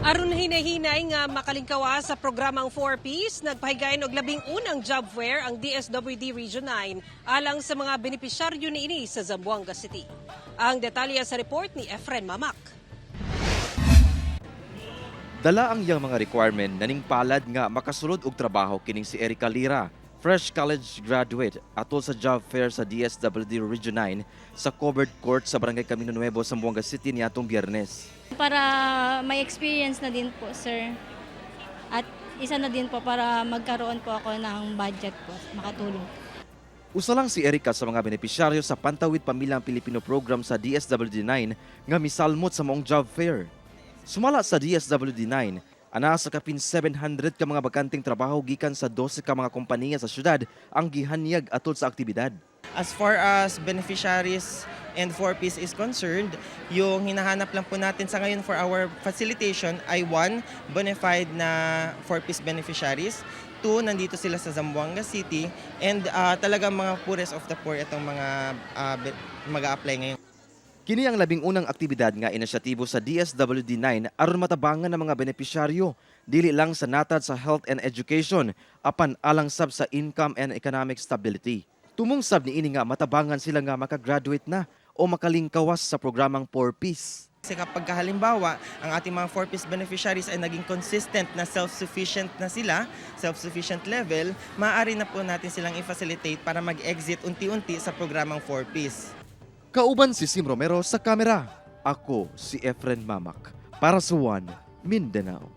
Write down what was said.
Aron hinahinay nga makalingkawa sa programang 4Ps, nagpahigayon og 11 job fair ang DSWD Region 9 alang sa mga benepisyaryo niini sa Zamboanga City. Ang detalye sa report ni Efren Mamak. Dala ang iyang mga requirement naning palad nga makasulod og trabaho kining si Erica Lira, fresh college graduate atol sa job fair sa DSWD Region 9 sa covered court sa Barangay Camino Nuevo, Zamboanga City niadtong Biyernes. Para may experience na din po, sir. At isa na din po para magkaroon po ako ng budget po, makatulong. Usa lang si Erica sa mga benepisyaryo sa Pantawid Pamilyang Pilipino program sa DSWD 9 nga misalmot sa maong job fair. Sumala sa DSWD 9, ana sa kapin 700 ka mga bakanting trabaho gikan sa 12 ka mga kompanya sa syudad ang gihanyag atol sa aktibidad. As far as beneficiaries and 4Ps is concerned, yung hinahanap lang po natin sa ngayon for our facilitation ay 1, bona fide na 4Ps beneficiaries. 2, nandito sila sa Zamboanga City. And talagang mga poorest of the poor itong mga mag-a-apply ngayon. Kini ang 11 aktibidad nga inisyatibo sa DSWD 9 aron matabangan ng mga benepisyaryo dili lang sa natad sa health and education apan alang sab sa income and economic stability. Tumong sab niini nga matabangan sila nga makagraduate na o makalingkawas sa programang 4Ps. Kasi kapag halimbawa, ang ating mga 4Ps beneficiaries ay naging consistent na self-sufficient na sila, self-sufficient level, maaari na po natin silang i-facilitate para mag-exit unti-unti sa programang 4Ps. Kauban si Sim Romero sa kamera. Ako si Efren Mamak para sa One Mindanao.